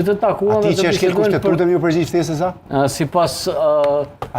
Të takuan Ati që e shkel kushtetutën ju përgjigj ftesës sa? Sipas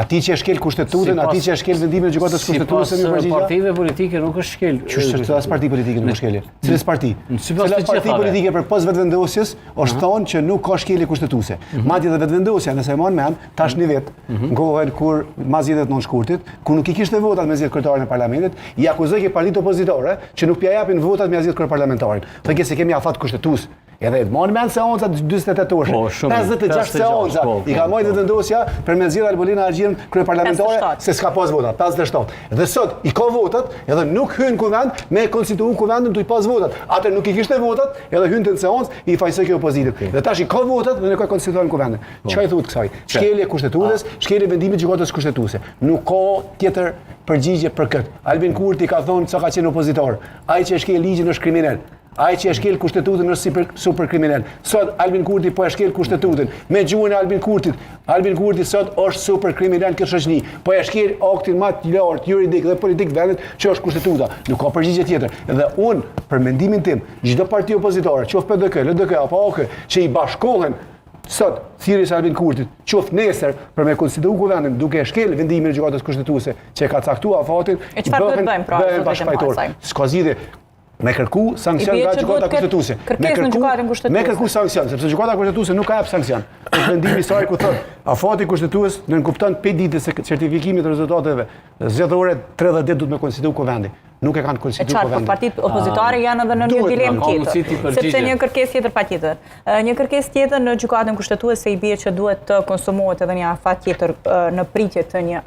Ati që e shkel kushtetutën, ati që e shkel vendimin e gjykatës kushtetutëse ju përgjigj? Sipas partive politike nuk është shkel. Ç'është as parti politike nuk shkelje. Cilës parti? Sipas Cilat të parti gjithave. politike për pos vetëvendosjes është thonë që nuk ka shkelje kushtetuese. Madje edhe vetëvendosja, nëse e marr mend, tash një vit, në kohën kur mas zgjedhjet non shkurtit, ku nuk I kishte votat me zgjedhjet kryetarin e parlamentit, I akuzoi ke partitë opozitore që nuk pja japin votat me zgjedhjet kryeparlamentarin. Thonë se kemi afat kushtetues. Edhe marr mend seanca 48 orë. 56 seanca. I ka marrë vetëvendosja për me zgjedh Albolina Axhin kryeparlamentare se s'ka pas vota, 57. Dhe sot I ka votat, edhe nuk hyn kuvend me konstituu kuvendin tu I pas votat. Atë nuk I kishte votat, edhe hynte në seancë I fajsoi kjo opozitin. Dhe tash I ka votat dhe nuk ka konstituuar kuvendin. Çfarë I thuhet kësaj? Shkelje kushtetuese, shkelje vendimit të gjykatës kushtetuese. Nuk ka tjetër përgjigje për këtë. Albin Kurti ka thonë sa ka qenë opozitor. Ai që shkel ligjin është kriminal. Ai që e shkel kushtetutën është super kriminal. Sot Albin Kurti po e shkel kushtetutën. Me gjuhën e Albin Kurtit. Albin Kurti sot është super kriminal këtë shoqëni. Po e shkel aktin më të lartë juridik dhe politik vendit që është kushtetuta. Nuk ka përgjigje tjetër. Dhe unë për mendimin tim, çdo parti opozitore, qoftë PDK, LDK apo AK, që I bashkohen sot thirrjes Albin Kurtit, qoftë nesër për me konstituu kuvendin duke e shkel vendimin e gjykatës kushtetuese që ka caktuar afatin, çfarë do të bëjmë pra? Bashkëfajtor. S'ka zgjidhje. Me kërku sankcion nga gjykata kushtetuese. Me kërku sankcion, sepse gjykata kushtetuese nuk ka jap sankcion. Është vendimi I saj ku thotë, afati kushtetues nën kupton 5 ditë se certifikimi të rezultateve zgjedhore 30 ditë duhet me konstituu kuvendi. Nuk e kanë konstituu kuvendin. Partitë opozitare janë edhe në një dilemë tjetër, sepse një kërkesë tjetër patjetër. Një kërkesë tjetër në gjykatën kushtetuese I bie që duhet të konsumohet edhe një afat tjetër në pritje të një